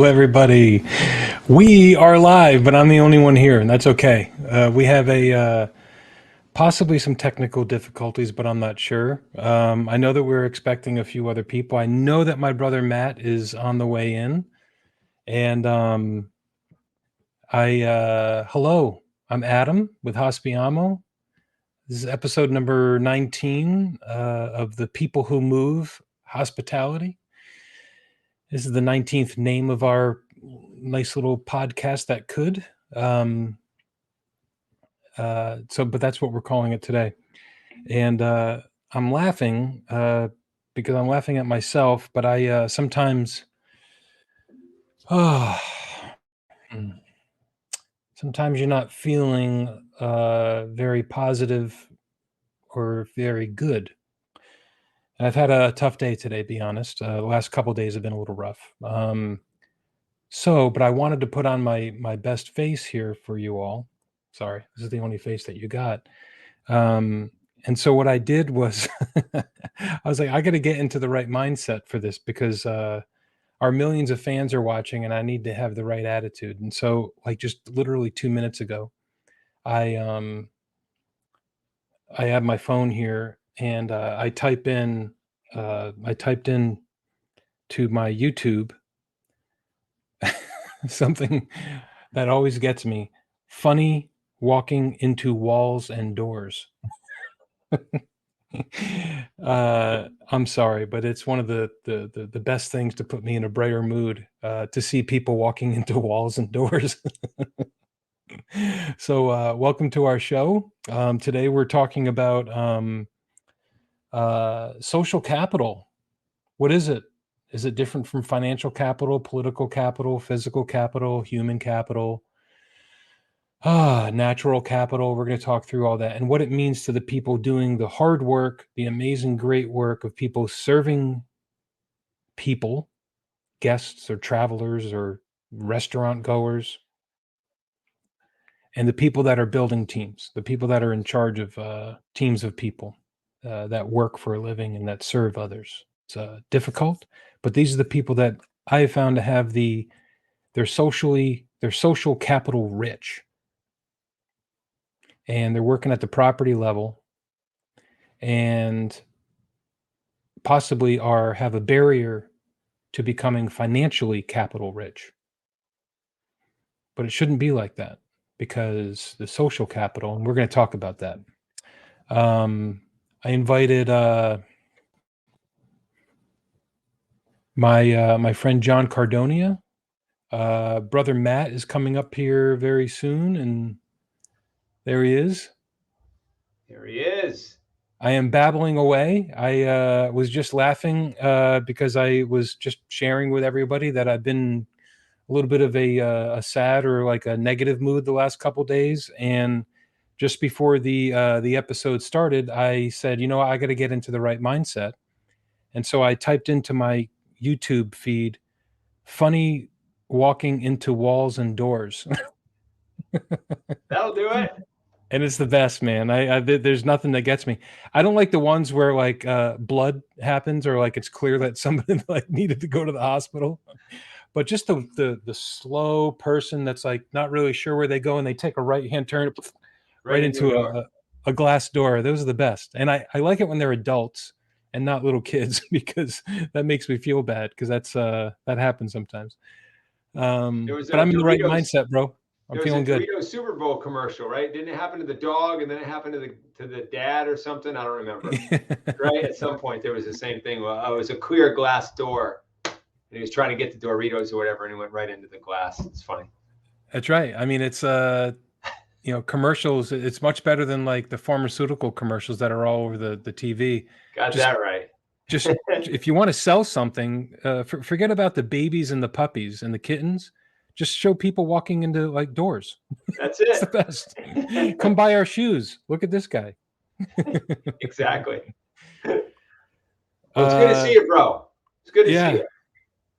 everybody. We are live, but I'm the only one here, and that's okay. We have a possibly some technical difficulties, but I'm not sure. I know that we're expecting a few other people. I know that my brother Matt is on the way in, and hello, I'm Adam with Hospiamo. This is episode number 19 of the People Who Move Hospitality. This is the 19th name of our nice little podcast that could. But that's what we're calling it today. And I'm laughing because I'm laughing at myself, but I sometimes, oh, sometimes you're not feeling very positive or very good. And I've had a tough day today, to be honest. The last couple of days have been a little rough. But I wanted to put on my best face here for you all. Sorry, this is the only face that you got. And so what I did was I was like, I got to get into the right mindset for this because our millions of fans are watching and I need to have the right attitude. And so like just literally 2 minutes ago, I I have my phone here and I typed in to my YouTube something that always gets me: funny walking into walls and doors. I'm sorry, but it's one of the best things to put me in a brighter mood, to see people walking into walls and doors. So, welcome to our show. Today we're talking about social capital. What is it? Is it different from financial capital, political capital, physical capital, human capital? Natural capital. We're going to talk through all that and what it means to the people doing the hard work, the amazing, great work of people serving people, guests or travelers or restaurant goers, and the people that are building teams, the people that are in charge of teams of people that work for a living and that serve others. It's difficult, but these are the people that I have found to have they're social capital rich, and they're working at the property level and possibly have a barrier to becoming financially capital rich. But it shouldn't be like that because the social capital, and we're going to talk about that. I invited my friend John Cardonia. Brother Matt is coming up here very soon, and there he is. There he is. I am babbling away. I was just laughing because I was just sharing with everybody that I've been a little bit of a sad or like a negative mood the last couple days, and just before the episode started, I said, I got to get into the right mindset, and so I typed into my YouTube feed, "funny walking into walls and doors." That'll do it. And it's the best, man. There's nothing that gets me. I don't like the ones where like blood happens or like it's clear that somebody like needed to go to the hospital. But just the slow person that's like not really sure where they go and they take a right-hand turn right into a glass door. Those are the best. And I like it when they're adults and not little kids because that makes me feel bad because that happens sometimes. But I'm in the right mindset, bro. I'm feeling good. There was a Dorito Super Bowl commercial, right? Didn't it happen to the dog and then it happened to the dad or something? I don't remember. Right? At some point there was the same thing. Well, it was a clear glass door. And he was trying to get the Doritos or whatever, and he went right into the glass. It's funny. That's right. I mean, it's commercials. It's much better than like the pharmaceutical commercials that are all over the TV. Got that right. Just if you want to sell something, forget about the babies and the puppies and the kittens. Just show people walking into like doors. That's it. It's the best. Come buy our shoes. Look at this guy. Exactly. Well, it's good to see you, bro. It's good to see you.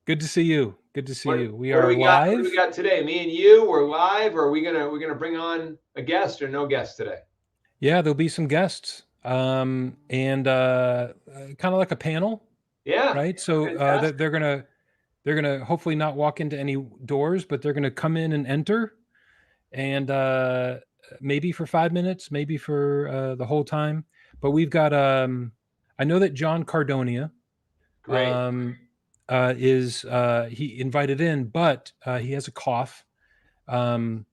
Good to see you. Good to see you. We are live. What do we got today? Me and you, we're live. Or are we gonna bring on a guest or no guest today? Yeah, there'll be some guests. And kind of like a panel. Yeah. Right. So they're gonna They're going to hopefully not walk into any doors, but they're going to come in and enter, and maybe for 5 minutes, maybe for the whole time. But we've got, I know that John Cardonia Great. is he invited in, but he has a cough. Wasn't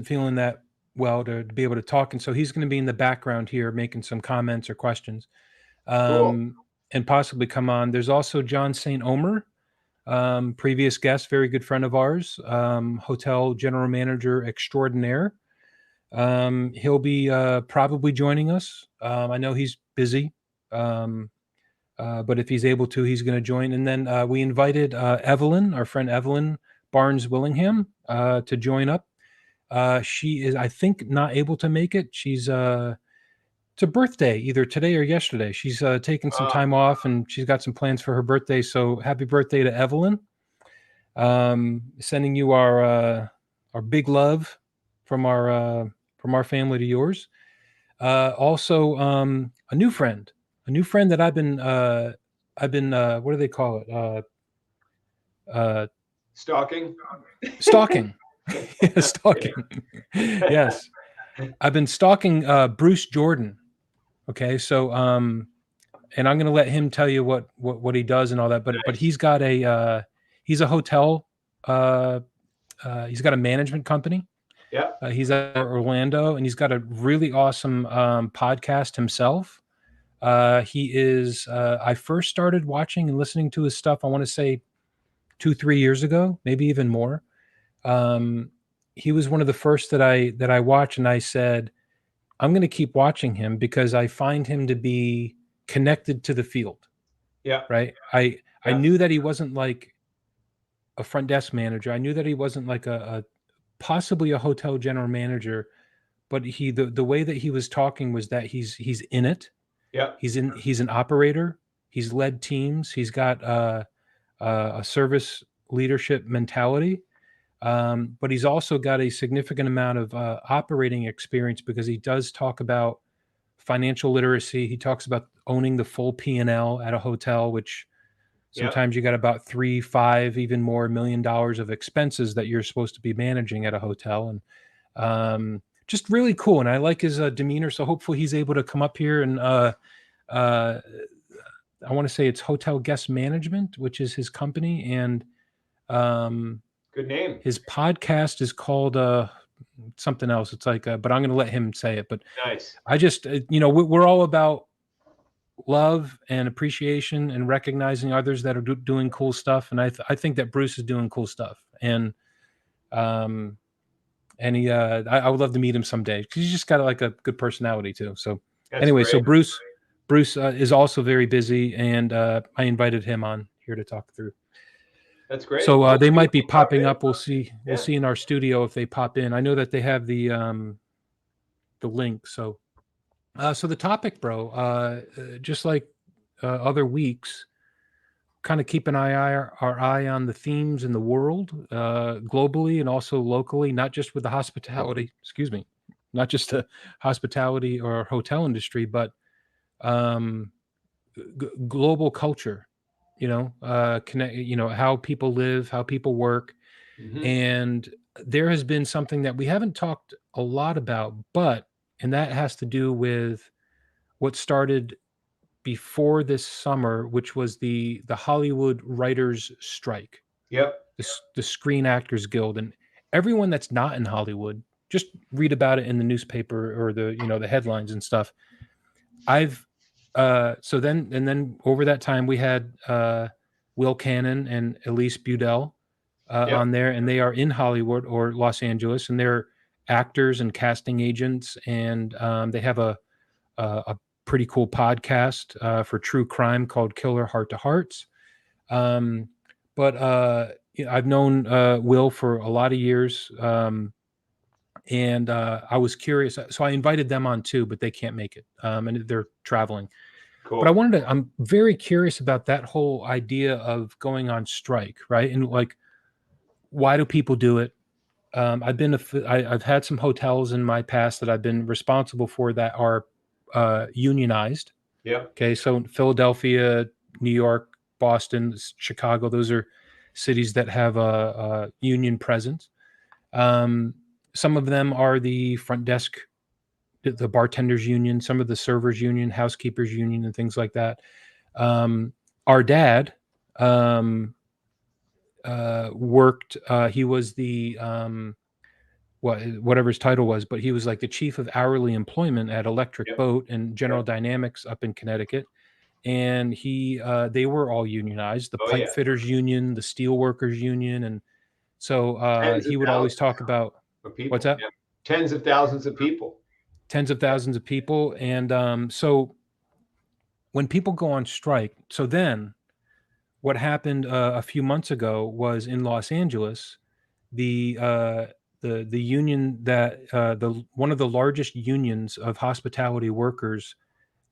feeling that well to be able to talk, and so he's going to be in the background here making some comments or questions, Cool. and possibly come on. There's also John St. Omer, previous guest, very good friend of ours, hotel general manager extraordinaire. He'll be probably joining us. I know he's busy, but if he's able to, he's going to join. And then we invited Evelyn, our friend Evelyn Barnes Willingham, to join up. She is, I think, not able to make it. She's it's a birthday either today or yesterday. She's taking some time off, and she's got some plans for her birthday. So happy birthday to Evelyn. Sending you our big love from our family to yours. Also, a new friend that I've been what do they call it? Stalking. Stalking. Stalking. Yes, I've been stalking Bruce Jordan. Okay, so and I'm going to let him tell you what he does and all that. But he's got he's a hotel. He's got a management company. Yeah. He's at Orlando, and he's got a really awesome podcast himself. He is. I first started watching and listening to his stuff, I want to say 2-3 years ago, maybe even more. He was one of the first that I watched, and I said, I'm going to keep watching him because I find him to be connected to the field. Yeah. Right. I knew that he wasn't like a front desk manager. I knew that he wasn't like a possibly a hotel general manager, but the way that he was talking was that he's in it. Yeah. He's an operator. He's led teams. He's got a service leadership mentality. But he's also got a significant amount of operating experience because he does talk about financial literacy. He talks about owning the full P&L at a hotel, which sometimes you got about 3, 5, even more $1 million of expenses that you're supposed to be managing at a hotel. And just really cool. And I like his demeanor. So hopefully he's able to come up here and I want to say it's Hotel Guest Management, which is his company. And good name. His podcast is called something else. It's like, but I'm going to let him say it. But nice. I just, we're all about love and appreciation and recognizing others that are doing cool stuff. And I think that Bruce is doing cool stuff. And he, I would love to meet him someday because he's just got like a good personality too. So anyway, so Bruce is also very busy, and I invited him on here to talk through. That's great. So they might be popping up. We'll see. We'll see in our studio if they pop in. I know that they have the link. So so the topic, bro, just like other weeks, kind of keep our eye on the themes in the world, globally and also locally, not just with the hospitality. Excuse me, not just the hospitality or hotel industry, but global culture. Connect. How people live, how people work, and there has been something that we haven't talked a lot about, and that has to do with what started before this summer, which was the Hollywood Writers Strike. Yep. The Screen Actors Guild, and everyone that's not in Hollywood, just read about it in the newspaper or the headlines and stuff. So then over that time we had Will Cannon and Elise Budell on there, and they are in Hollywood or Los Angeles, and they're actors and casting agents, and they have a pretty cool podcast for true crime called Killer Heart to Hearts. But I've known Will for a lot of years, and I was curious, so I invited them on too, but they can't make it, and they're traveling. Cool. But I'm very curious about that whole idea of going on strike, right? And like, why do people do it? I've had some hotels in my past that I've been responsible for that are unionized. Yeah. Okay, so Philadelphia, New York, Boston, Chicago. Those are cities that have a union presence. Some of them are the front desk, the bartenders union, some of the servers union, housekeepers union, and things like that. Our dad worked. He was the whatever his title was, but he was like the chief of hourly employment at Electric Yep. Boat and General Yep. Dynamics up in Connecticut. And they were all unionized, the Oh pipe yeah. fitters union, the steel workers union. And so Tens of he would always thousands talk about, of what's people. that? Yeah. Tens of thousands of people. Tens of Yeah. thousands of people. And so when people go on strike, so then what happened a few months ago was in Los Angeles, the the union that the one of the largest unions of hospitality workers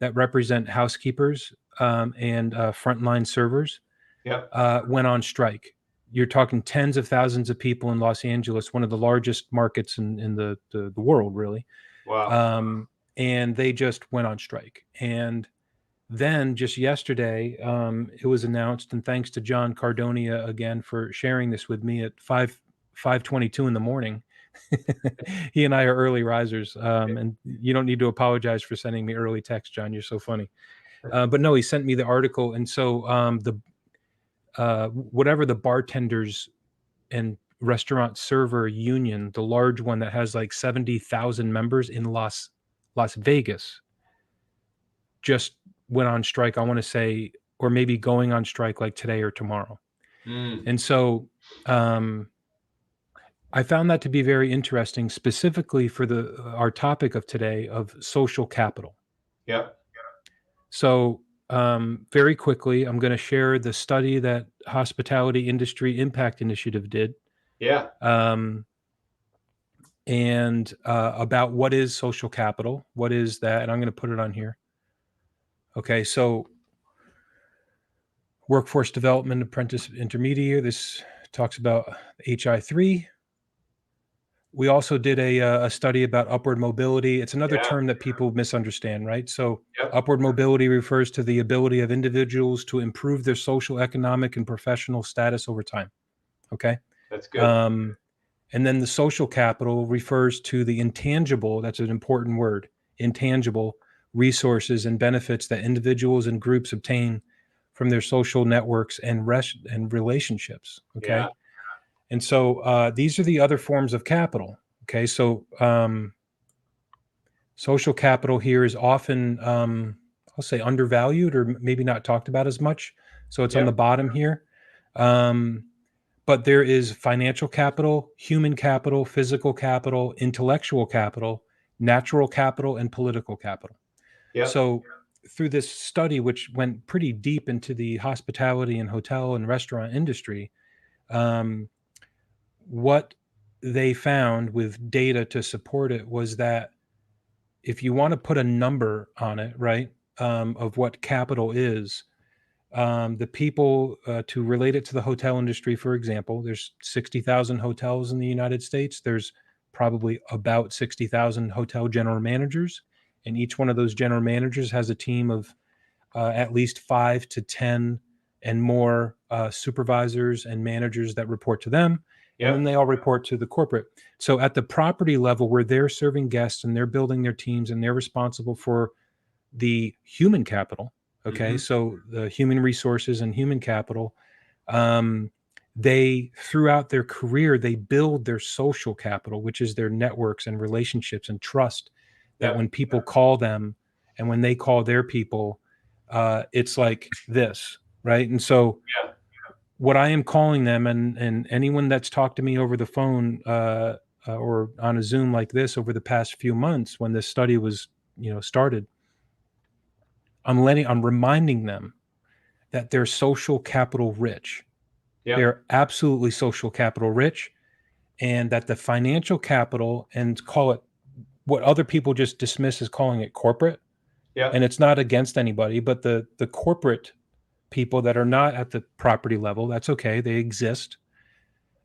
that represent housekeepers and frontline servers Yep. went on strike. You're talking tens of thousands of people in Los Angeles, one of the largest markets in the world, really. Wow. And they just went on strike. And then just yesterday, it was announced, and thanks to John Cardonia again for sharing this with me at 5:22 in the morning. He and I are early risers, and you don't need to apologize for sending me early text, John. You're so funny. But no, he sent me the article, and so the whatever the bartenders and restaurant server union, the large one that has like 70,000 members in Las Vegas, just went on strike. I want to say, or maybe going on strike like today or tomorrow. Mm. And so I found that to be very interesting, specifically for the our topic of today of social capital. Yep. So very quickly, I'm going to share the study that Hospitality Industry Impact Initiative did, Yeah. and about what is social capital, what is that, and I'm going to put it on here. Okay, so workforce development apprentice intermediate. This talks about HI3. We also did a study about upward mobility. It's another Yeah. term that people misunderstand, right? So Yep. upward mobility refers to the ability of individuals to improve their social, economic, and professional status over time. Okay. That's good. Um, and then the social capital refers to the intangible, that's an important word, intangible resources and benefits that individuals and groups obtain from their social networks and relationships. Yeah. Okay. And so these are the other forms of capital. Okay. So social capital here is often, I'll say, undervalued or maybe not talked about as much. So it's on the Yep. bottom here. But there is financial capital, human capital, physical capital, intellectual capital, natural capital, and political capital. Yep. So through this study, which went pretty deep into the hospitality and hotel and restaurant industry, what they found with data to support it was that if you want to put a number on it, right, of what capital is, the people to relate it to the hotel industry, for example, there's 60,000 hotels in the United States. There's probably about 60,000 hotel general managers, and each one of those general managers has a team of at least 5 to 10 and more supervisors and managers that report to them. And then Yep. they all report to the corporate. So at the property level, where they're serving guests and they're building their teams and they're responsible for the human capital. Okay. Mm-hmm. So the human resources and human capital, um, they throughout their career, they build their social capital, which is their networks and relationships and trust that Yep. when people call them and when they call their people, it's like this, right? And so Yeah. what I am calling them, and anyone that's talked to me over the phone or on a Zoom like this over the past few months when this study was, started, I'm reminding them that they're social capital rich. Yep. They're absolutely social capital rich, and that the financial capital, and call it what other people just dismiss as calling it corporate, and Yep. it's not against anybody, but the corporate people that are not at the property level, that's okay, they exist.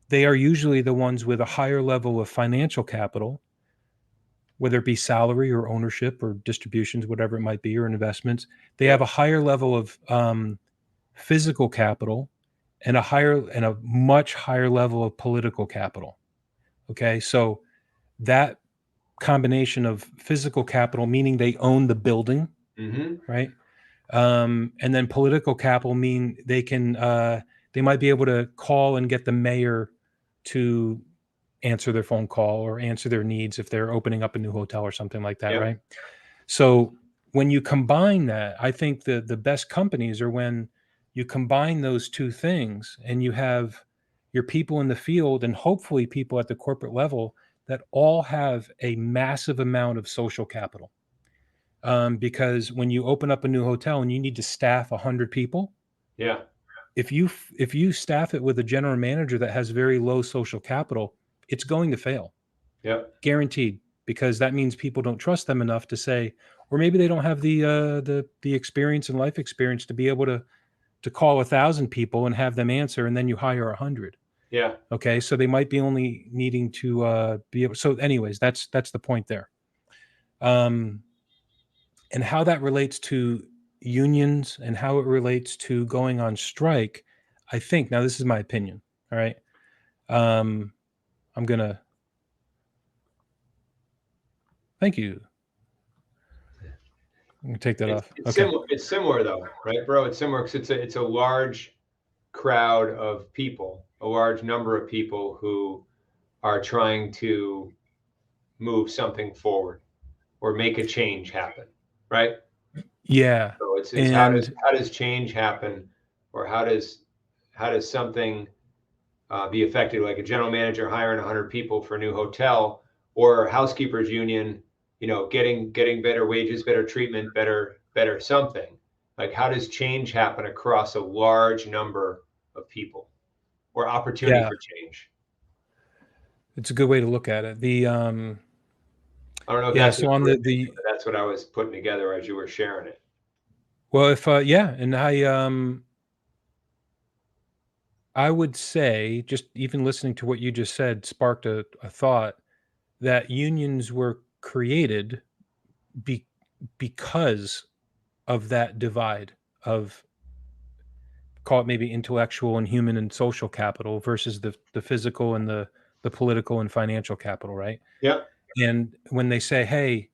They are usually the ones with a higher level of financial capital, whether it be salary or ownership or distributions, whatever it might be, or investments. They have a Yep. higher level of physical capital, and a much higher level of political capital. Okay, so that combination of physical capital, meaning they own the building, right? And then political capital mean they might be able to call and get the mayor to answer their phone call or answer their needs if they're opening up a new hotel or something like that, Yep. right? So when you combine that, I think the best companies are when you combine those two things and you have your people in the field and hopefully people at the corporate level that all have a massive amount of social capital. Because when you open up a new hotel and you need to staff 100 people, Yeah. if you staff it with a general manager that has very low social capital, it's going to fail, Yep. guaranteed. Because that means people don't trust them enough to say, or maybe they don't have the experience and life experience to be able to call 1,000 people and have them answer, and then you hire 100. Yeah. Okay, so they might be only needing to be able. So, anyways, that's the point there. And how that relates to unions and how it relates to going on strike, I think, now this is my opinion, all right? I'm gonna thank you. I'm gonna take that off. It's Okay. similar. It's similar though, right, bro? It's similar because it's a large crowd of people, a large number of people who are trying to move something forward or make a change happen, right? Yeah. So it's And how does change happen, or how does something be affected, like a general manager hiring 100 people for a new hotel, or housekeepers union, getting better wages, better treatment, better something. Like, how does change happen across a large number of people, or opportunity yeah, for change? it's a good way to look at it. I don't know if Yeah, that's what so on you were thinking, the but that's what I was putting together as you were sharing it. well, if yeah, and I would say, just even listening to what you just said sparked a thought that unions were created be, because of that divide of, call it maybe intellectual and human and social capital versus the physical and the political and financial capital, right? Yeah. And when they say, hey,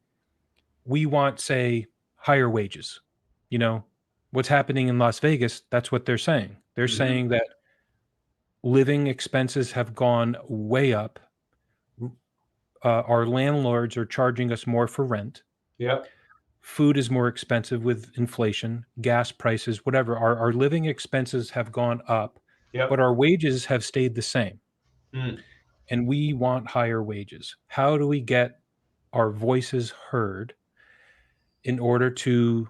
we want, say, higher wages, you know, what's happening in Las Vegas, that's what they're saying. They're Hmm. saying that living expenses have gone way up. Our landlords are charging us more for rent. Yep. Food is more expensive with inflation, gas prices, whatever. Our living expenses have gone up, but Yep. our wages have stayed the same. Mm. And we want higher wages. How do we get our voices heard in order to,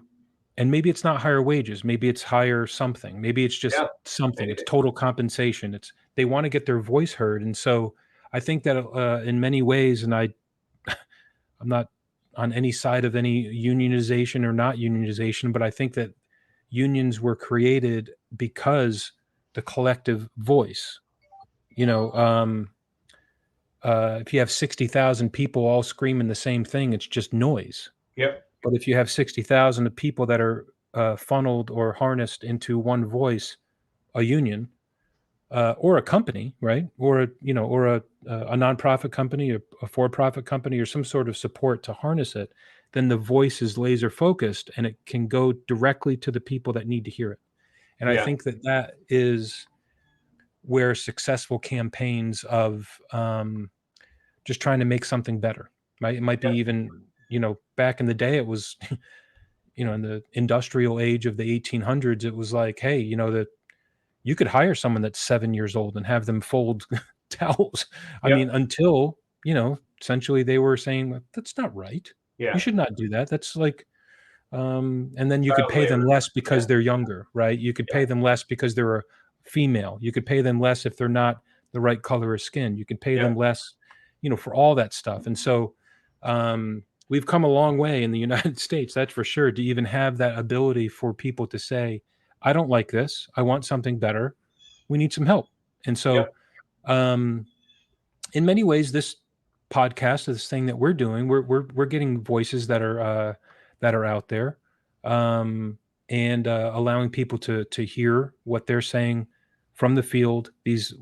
and maybe it's not higher wages, maybe it's higher something, maybe it's just Yeah. something, it's total compensation. It's they want to get their voice heard. And so I think that in many ways, and I'm not on any side of any unionization or not unionization, but I think that unions were created because the collective voice, you know, if you have 60,000 people all screaming the same thing, it's just noise. Yep. But if you have 60,000 of people that are funneled or harnessed into one voice, a union, or a company, right? Or a nonprofit company, or a for-profit company, or some sort of support to harness it, then the voice is laser focused and it can go directly to the people that need to hear it. And I Yeah. think that is where successful campaigns of just trying to make something better, right? It might be Yep. even, back in the day, it was, in the industrial age of the 1800s, it was like, hey, that you could hire someone that's 7 years old and have them fold towels. I Yep. mean, until, essentially they were saying, "Well, that's not right. You Yeah. should not do that. That's like," and then you could Child pay them labor. less Yeah. because they're younger, right? You could Yeah. pay them less because they're a female. You could pay them less if they're not the right color of skin. You could pay them Yep. less, for all that stuff. And so, we've come a long way in the United States, that's for sure, to even have that ability for people to say, I don't like this. I want something better. We need some help. And so, Yep. um, in many ways, this podcast, this thing that we're doing, we're getting voices that are out there. Um, and allowing people to hear what they're saying from the field. These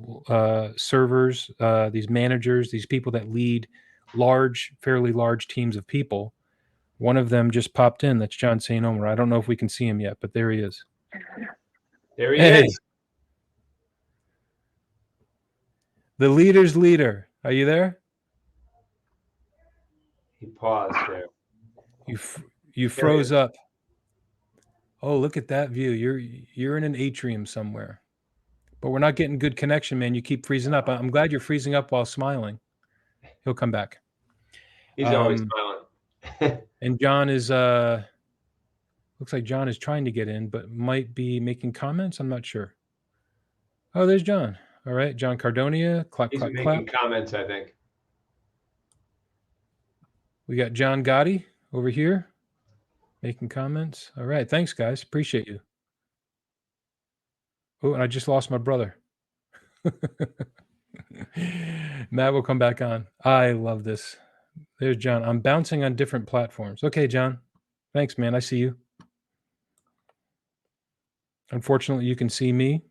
servers, these managers, these people that lead fairly large teams of people. One of them just popped in. That's John St. Omer. I don't know if we can see him yet, but there he is. There he Hey, is. the leader's leader. Are you there? He paused there. You froze up. Oh, look at that view. You're in an atrium somewhere. But we're not getting good connection, man. You keep freezing up. I'm glad you're freezing up while smiling. He'll come back. He's always smiling. And John is looks like John is trying to get in, but might be making comments. I'm not sure. Oh, there's John. All right, John Cardonia. Clap, He's clap, making clap. comments, I think. We got John Gotti over here making comments. All right, thanks, guys. Appreciate you. Oh, and I just lost my brother. Matt will come back on. I love this. There's John. I'm bouncing on different platforms. Okay, John. Thanks, man. I see you. Unfortunately, you can see me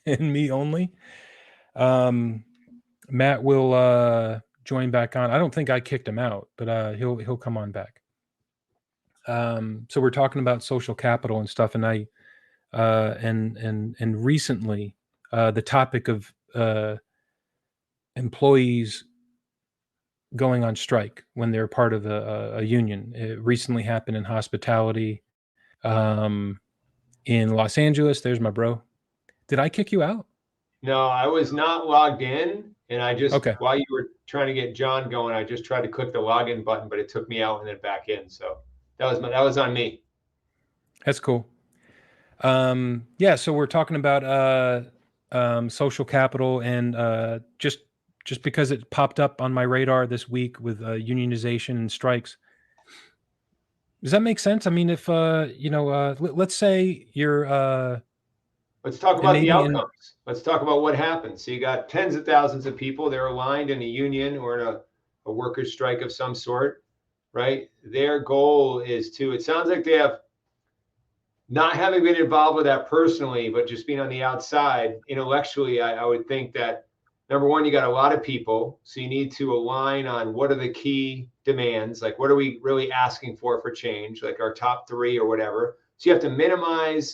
and me only. Matt will join back on. I don't think I kicked him out, but he'll come on back. So we're talking about social capital and stuff, and I and recently the topic of employees going on strike when they're part of a union. It recently happened in hospitality in Los Angeles. There's my bro. Did I kick you out? No, I was not logged in, and I just Okay. while you were trying to get John going, I just tried to click the login button, but it took me out and then back in. So that was on me. That's cool. Yeah, so we're talking about social capital, and just because it popped up on my radar this week with unionization and strikes. Does that make sense? I mean, if let's say you're Let's talk about the maybe outcomes. Let's talk about what happens. So you got tens of thousands of people. They're aligned in a union or in a workers' strike of some sort, right? Their goal is to, it sounds like they have, not having been involved with that personally, but just being on the outside, intellectually, I would think that, number one, you got a lot of people. So you need to align on what are the key demands, like what are we really asking for change, like our top three or whatever. So you have to minimize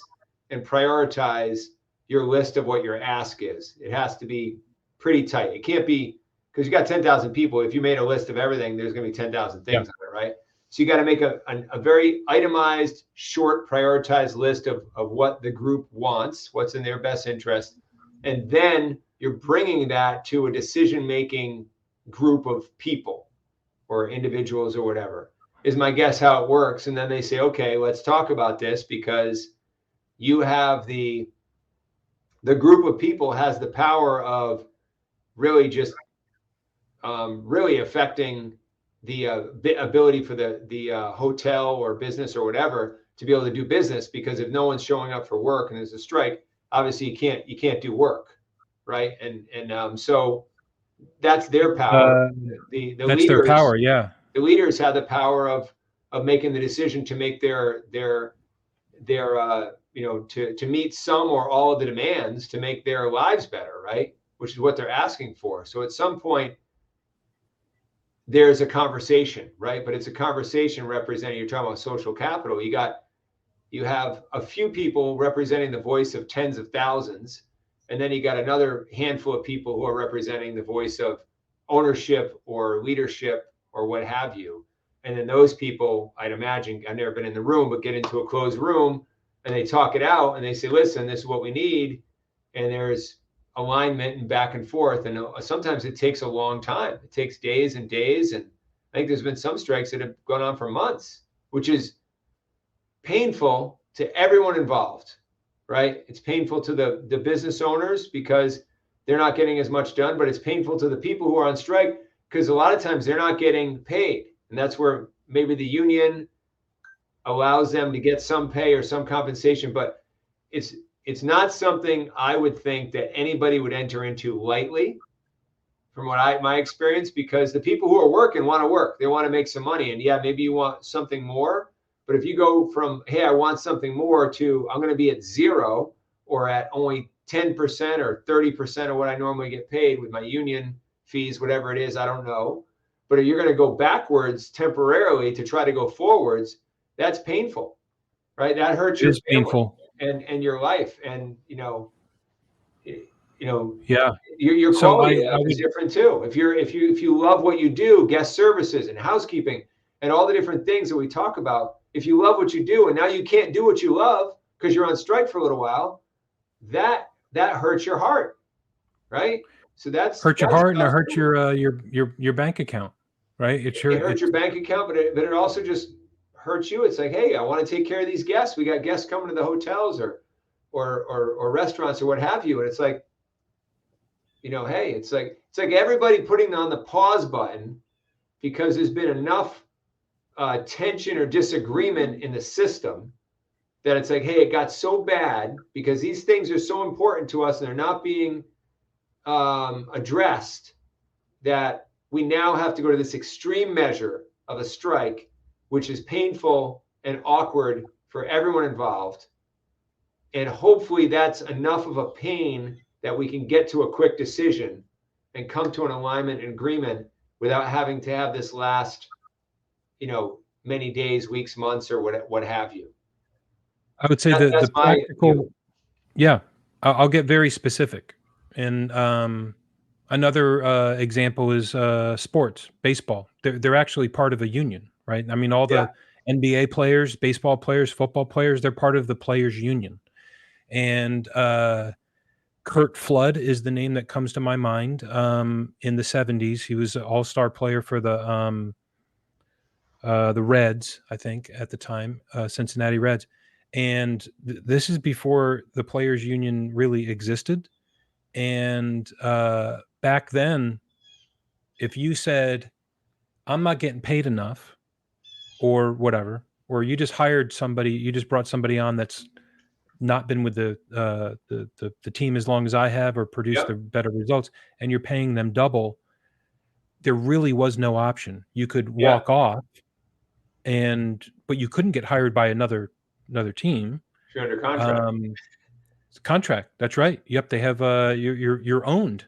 and prioritize your list of what your ask is. It has to be pretty tight. It can't be, because you got 10,000 people. If you made a list of everything, there's going to be 10,000 things on it, right? So you got to make a very itemized, short, prioritized list of what the group wants, what's in their best interest. And then you're bringing that to a decision-making group of people or individuals or whatever, is my guess how it works. And then they say, okay, let's talk about this, because you have the group of people has the power of really just really affecting the ability for the hotel or business or whatever to be able to do business. Because if no one's showing up for work and there's a strike, obviously you can't do work, right? And so that's their power. The that's leaders, their power, yeah. The leaders have the power of making the decision to make their to meet some or all of the demands to make their lives better, right? Which is what they're asking for. So at some point, there's a conversation, right? But it's a conversation representing, you're talking about social capital. You have a few people representing the voice of tens of thousands, and then you got another handful of people who are representing the voice of ownership or leadership or what have you. And then those people, I'd imagine, I've never been in the room, but get into a closed room and they talk it out and they say, listen, this is what we need. And there's alignment and back and forth. And sometimes it takes a long time. It takes days and days. And I think there's been some strikes that have gone on for months, which is painful to everyone involved, right? It's painful to the business owners because they're not getting as much done, but it's painful to the people who are on strike because a lot of times they're not getting paid. And that's where maybe the union allows them to get some pay or some compensation, but it's not something I would think that anybody would enter into lightly, from what my experience, because the people who are working want to work. They want to make some money. And yeah, maybe you want something more, But if you go from, hey, I want something more, to I'm going to be at 0 or at only 10% or 30% of what I normally get paid with my union fees, whatever it is, I don't know. But if you're going to go backwards temporarily to try to go forwards, that's painful, right? That hurts It your is family painful. and your life. And, Yeah. your So quality of I life is would, different too. If you love what you do, guest services and housekeeping and all the different things that we talk about, if you love what you do and now you can't do what you love because you're on strike for a little while, that hurts your heart, right? So that's hurt your heart and it tough hurt too. your bank account, right? It hurts your bank account, but it also just hurts you. It's like, hey, I want to take care of these guests. We got guests coming to the hotels or restaurants or what have you, and it's like, hey, it's like everybody putting on the pause button because there's been enough tension or disagreement in the system that it's like, hey, it got so bad because these things are so important to us and they're not being addressed, that we now have to go to this extreme measure of a strike, which is painful and awkward for everyone involved. And hopefully that's enough of a pain that we can get to a quick decision and come to an alignment and agreement without having to have this last, many days, weeks, months, or what have you. I would say the That's my view. practical, yeah, I'll get very specific. And another example is sports, baseball. They're actually part of a union, right? I mean, all Yeah. the NBA players, baseball players, football players, they're part of the players union. And Kurt Flood is the name that comes to my mind. In the 70s, he was an all-star player for the Reds, I think, at the time, Cincinnati Reds. And this is before the players union really existed. And back then, if you said, I'm not getting paid enough or whatever, or you just hired somebody, you just brought somebody on that's not been with the team as long as I have or produced the Yep. better results, and you're paying them double, there really was no option. You could Yeah. walk off, but you couldn't get hired by another team. If you're under contract. Um, Contract. That's right. Yep. They have you're owned.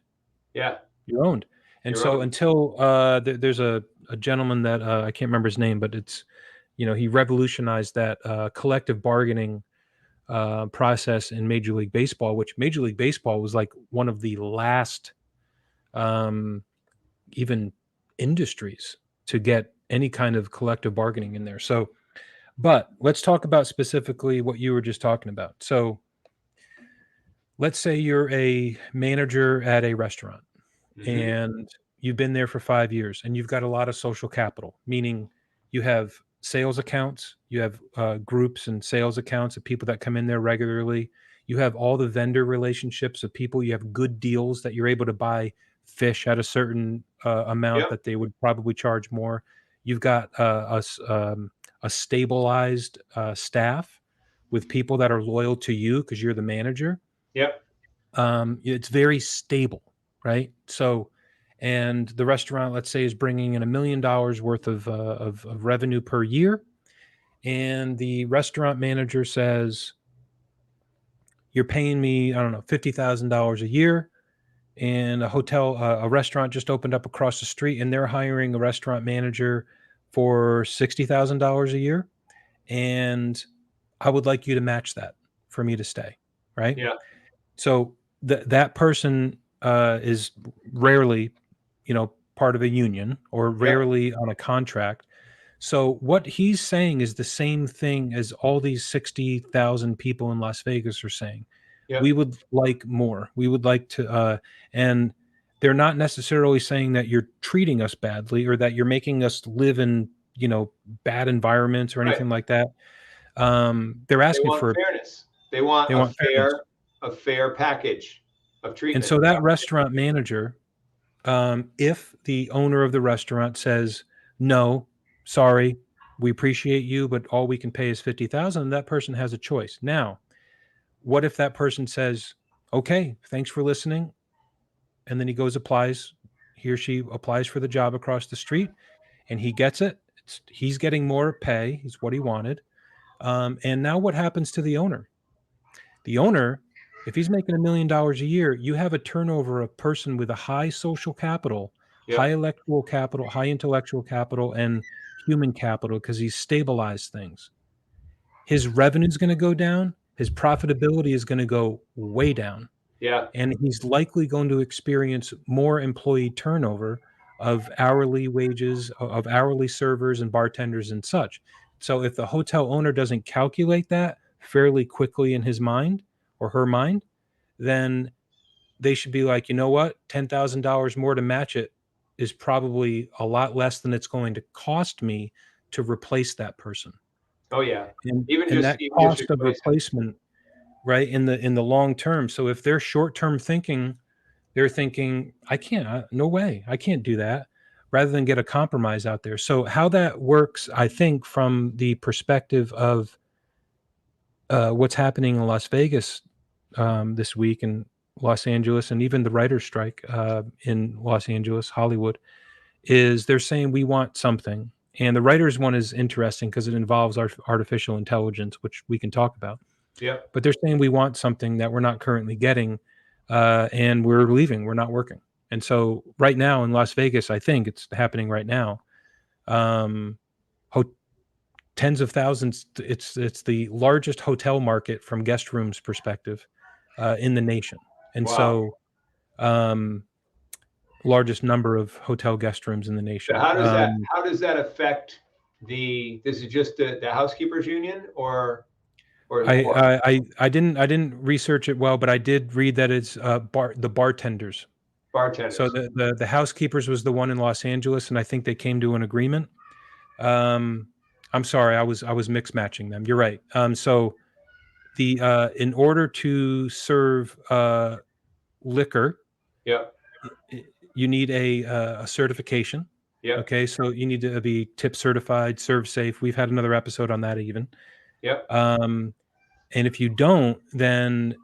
Yeah. You're owned. And You're so on. until there's a gentleman that I can't remember his name, but it's he revolutionized that collective bargaining process in Major League Baseball, which Major League Baseball was like one of the last um, even industries to get any kind of collective bargaining in there. So, but let's talk about specifically what you were just talking about. So, let's say you're a manager at a restaurant Mm-hmm. and you've been there for 5 years and you've got a lot of social capital, meaning you have sales accounts, you have groups and sales accounts of people that come in there regularly. You have all the vendor relationships of people. You have good deals that you're able to buy fish at a certain amount Yep. that they would probably charge more. You've got a stabilized staff with people that are loyal to you because you're the manager. Yep. It's very stable, right? So, and the restaurant, let's say, is bringing in $1 million worth of revenue per year, and the restaurant manager says, "You're paying me, I don't know, $50,000 a year." And a restaurant just opened up across the street, and they're hiring a restaurant manager for $60,000 a year, and I would like you to match that for me to stay, right? Yeah. So that person is rarely, part of a union or Yep. rarely on a contract. So what he's saying is the same thing as all these 60,000 people in Las Vegas are saying. We Yep. would like more. We would like to, and they're not necessarily saying that you're treating us badly or that you're making us live in, bad environments or Right. anything like that. They're They asking want for, fairness. They want they want fairness. a fair package of And treatment. so that restaurant manager, if the owner of the restaurant says, no, sorry, we appreciate you, but all we can pay is 50,000, that person has a choice. Now, what if that person says, okay, thanks for listening, and then he or she applies for the job across the street, and he gets it, He's getting more pay. He's what he wanted. And now what happens to the owner? The owner, if he's making $1 million a year, you have a turnover of person with a high social capital, high Yep. electoral capital, high intellectual capital, and human capital because he's stabilized things. His revenue is going to go down. His profitability is going to go way down. Yeah. And he's likely going to experience more employee turnover of hourly wages, of hourly servers and bartenders and such. So if the hotel owner doesn't calculate that fairly quickly in his mind or her mind, then they should be like, you know what, $10,000 more to match it is probably a lot less than it's going to cost me to replace that person. Oh yeah. And Even and just that even just cost of replacing. replacement, right, in the long term. So if they're short-term thinking, they're thinking, I can't, no way, I can't do that, rather than get a compromise out there. So how that works, I think, from the perspective of what's happening in Las Vegas this week, in Los Angeles, and even the writer's strike in Los Angeles, Hollywood, is they're saying we want something. And the writers one is interesting because it involves artificial intelligence, which we can talk about. Yep. But they're saying we want something that we're not currently getting, and we're leaving. We're not working. And so right now in Las Vegas, I think it's happening right now. Um, ho- Tens of thousands. It's the largest hotel market from guest rooms perspective in the nation, and Wow. so largest number of hotel guest rooms in the So nation. how does that affect this is just the housekeepers union or more I didn't research it well, but I did read that it's the bartenders. So bartenders? the housekeepers was the one in Los Angeles, and I think they came to an agreement. Um, I'm sorry, I was mix matching them. You're right. So the in order to serve liquor, Yep. you need a certification. Yep. Okay, so you need to be tip certified, serve safe. We've had another episode on that even. Yep. Um, and if you don't, then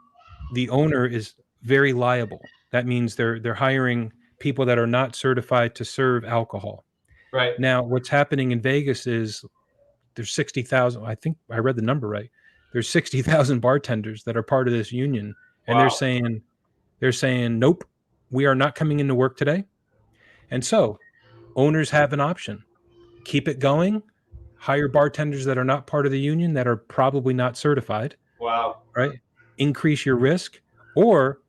the owner is very liable. That means they're hiring people that are not certified to serve alcohol. Right. Now, what's happening in Vegas is there's 60,000. I think I read the number right. There's 60,000 bartenders that are part of this union, and they're Wow. saying, nope, we are not coming into work today. And so owners have an option: keep it going, hire bartenders that are not part of the union that are probably not certified, Wow. right? Increase your risk, or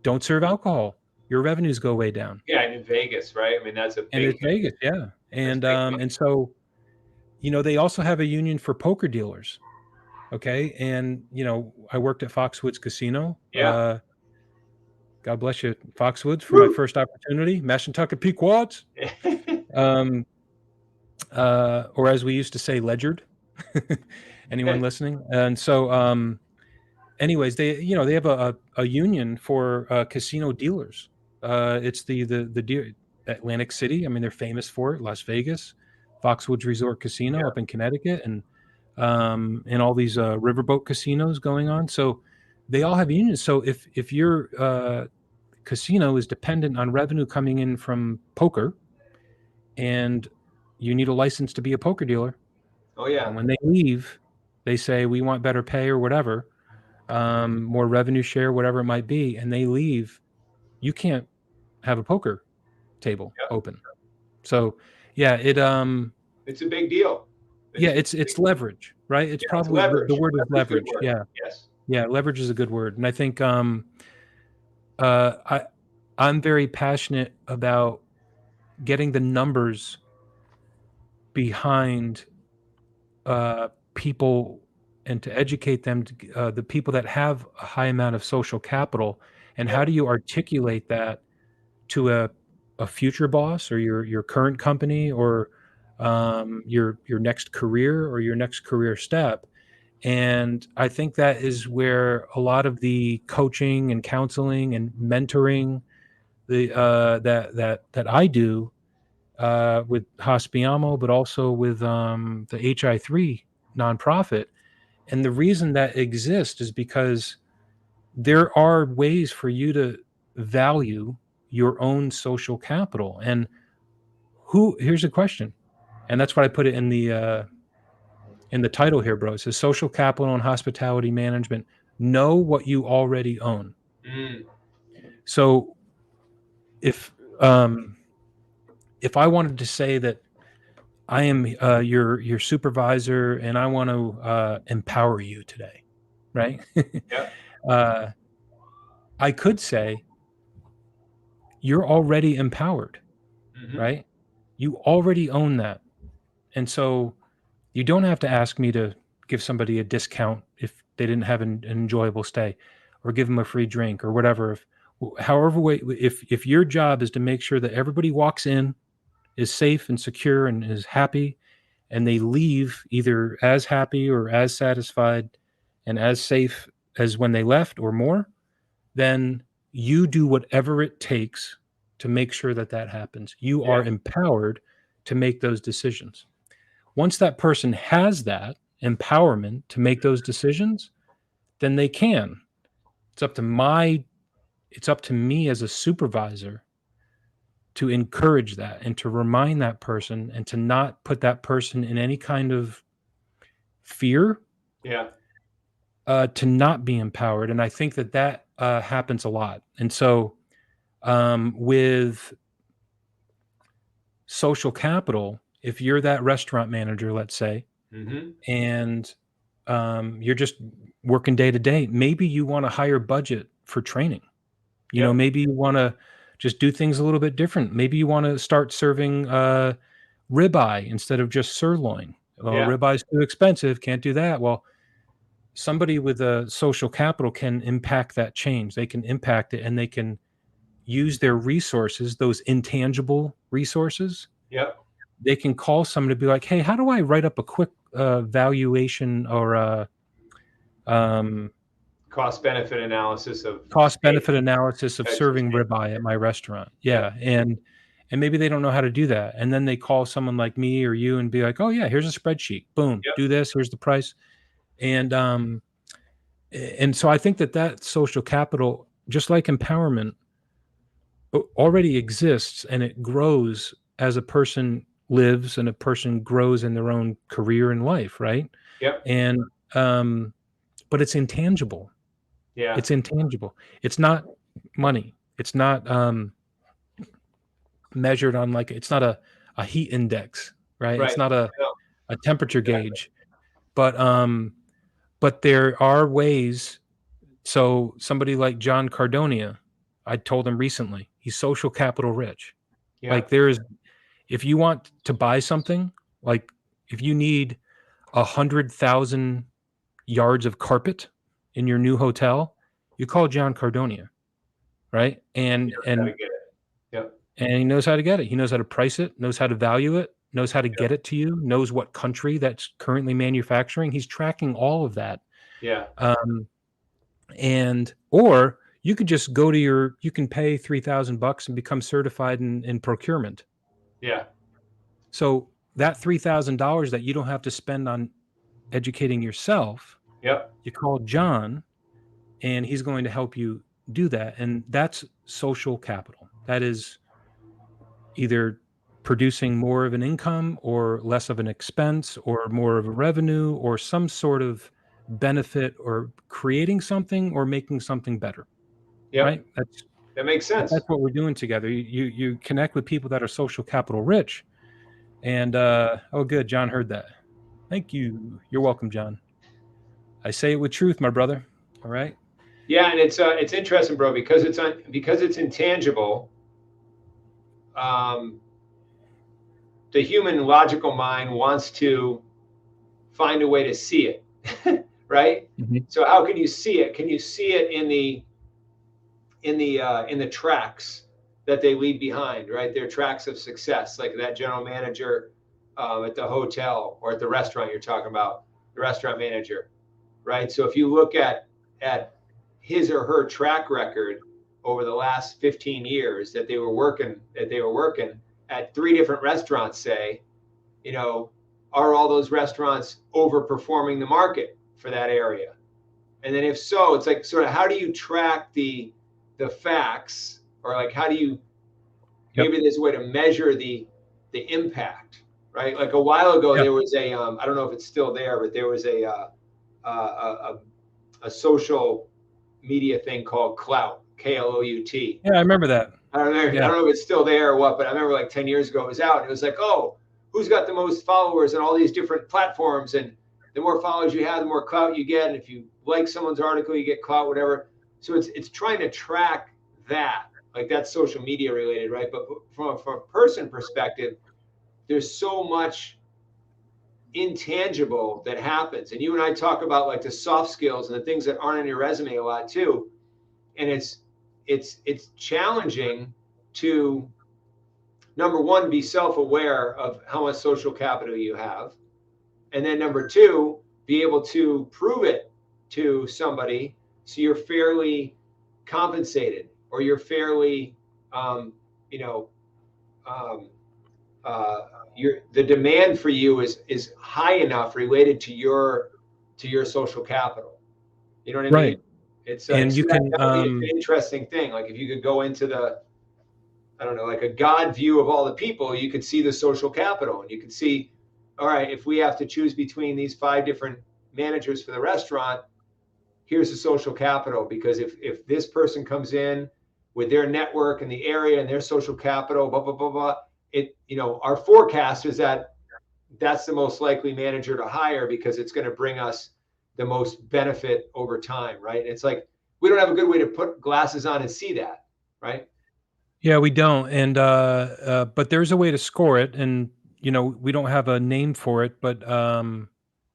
don't serve alcohol. Your revenues go way down. Yeah, and in Vegas, right? I mean, that's a And big it's Vegas, yeah. that's And big money. and so, they also have a union for poker dealers. Okay. And I worked at Foxwoods Casino. Yeah. God bless you, Foxwoods, for my Woo! first opportunity. Mashantucket Pequods. Um, or as we used to say, ledgered. Anyone listening? And so anyways, they have a union for casino dealers. It's the Atlantic City. I mean, they're famous for it. Las Vegas, Foxwoods Resort Casino Yeah. up in Connecticut, and all these riverboat casinos going on. So they all have unions. So if your casino is dependent on revenue coming in from poker, and you need a license to be a poker dealer, Oh yeah. and when they leave, they say we want better pay or whatever, more revenue share, whatever it might be, and they leave, you can't have a poker table Yeah. open. So yeah, It's a big deal. yeah, It's a it's big, leverage, right? It's yeah, it's probably the leverage. word is Leverage is a good leverage. word. Yeah. Yes. Yeah, leverage is a good word. And I think I I'm very passionate about getting the numbers behind people, and to educate them, the people that have a high amount of social capital, and how Yep. do you articulate that to a future boss, or your current company, or your next career, or your next career step. And I think that is where a lot of the coaching and counseling and mentoring that I do with Hospiamo, but also with the HI3 nonprofit. And the reason that exists is because there are ways for you to value your own social capital. And here's a question: And that's what I put it in the title here, bro. It says social capital and hospitality management. Know what you already own. Mm, So if um, if I wanted to say that I am your supervisor and I want to empower you today, right? yeah. uh, I could say you're already empowered, Hmm. right? You already own that, and so you don't have to ask me to give somebody a discount if they didn't have an enjoyable stay, or give them a free drink or whatever. However way, if your job is to make sure that everybody walks in is safe and secure and is happy, and they leave either as happy or as satisfied and as safe as when they left or more, then you do whatever it takes to make sure that that happens. You Yeah. are empowered to make those decisions. Once that person has that empowerment to make those decisions, then they can. It's up to my it's up to me as a supervisor to encourage that and to remind that person and to not put that person in any kind of fear, Yeah. to not be empowered. And I think that that happens a lot. And so, with social capital, if you're that restaurant manager, let's say, Hmm. and you're just working day to day, maybe you want to higher budget for training. Yep. Maybe you want to just do things a little bit different. Maybe you want to start serving ribeye instead of just sirloin. Well, Yeah. ribeye's too expensive. Can't do that. Well, somebody with a social capital can impact that change. They can impact it and they can use their resources, those intangible resources. Yep. They can call someone to be like, hey, how do I write up a quick valuation or um, Cost benefit analysis of cost steak, benefit analysis of types of serving steak. ribeye at my restaurant? Yep. Yeah. And maybe they don't know how to do that. And then they call someone like me or you and be like, oh, yeah, here's a spreadsheet. Boom, Yep. do this. Here's the price. And so I think that that social capital, just like empowerment, already exists and it grows as a person lives and a person grows in their own career in life, right? Yep. And um, but it's intangible. Yeah. It's intangible. It's not money. It's not measured on like it's not a heat index, right? It's Right. not No, a temperature exactly. gauge. But there are ways. So somebody like John Cardonia, I told him recently, he's social capital rich. Like Yep. there's if you want to buy something, like if you need 100,000 yards of carpet in your new hotel, you call John Cardonia, right? You know how to get it. Yep. And he knows how to get it. He knows how to price it, knows how to value it, knows how to Yep. get it to you, knows what country that's currently manufacturing. He's tracking all of that. Yeah. Um, and or you could just go to you can pay $3,000 and become certified in procurement. Yeah. So that $3,000 that you don't have to spend on educating yourself, Yep. you call John and he's going to help you do that. And that's social capital. That is either producing more of an income or less of an expense or more of a revenue or some sort of benefit or creating something or making something better, Yep. right? That's That makes sense. that's what we're doing together. You connect with people that are social capital rich. And oh good, John heard that. Thank you. You're welcome, John. I say it with truth, my brother. All right. Yeah, and it's interesting, bro, because it's intangible. Um, the human logical mind wants to find a way to see it, right? Mhm. So how can you see it? Can you see it in the tracks that they leave behind, right? Their tracks of success, like that general manager at the hotel or at the restaurant you're talking about, the restaurant manager, right? So if you look at his or her track record over the last 15 years that they were working at three different restaurants, say, you know, are all those restaurants overperforming the market for that area? And then if so, it's like sort of how do you track the facts, or like how do you, Yep. maybe there's a way to measure the impact, right? Like a while ago, Yeah. there was a I don't know if it's still there, but there was a, a social media thing called Clout, Klout. Yeah, I remember that. I Yeah. don't know if it's still there or what, but I remember like 10 years ago it was out and it was like, oh, who's got the most followers on all these different platforms? And the more followers you have, the more clout you get. And if you like someone's article, you get clout, whatever. So it's trying to track that, like that's social media related, right? But from a person perspective, there's so much intangible that happens. And you and I talk about like the soft skills and the things that aren't on your resume a lot too. And it's challenging to, number one, be self-aware of how much social capital you have, and then number two, be able to prove it to somebody so you're fairly compensated, or you're fairly you know um, the demand for you is high enough related to your social capital. You know what I mean? Right. It's like, And so you that, can, that would be an interesting thing. Like if you could go into the, I don't know, like a God view of all the people, you could see the social capital, and you could see, all right, if we have to choose between these 5 different managers for the restaurant, here's the social capital. Because if this person comes in with their network in the area and their social capital, blah blah blah blah, our forecast is that that's the most likely manager to hire because it's going to bring us the most benefit over time, right? And it's like we don't have a good way to put glasses on and see that, right? yeah, we don't. And, but there's a way to score it. And, we don't have a name for it, but,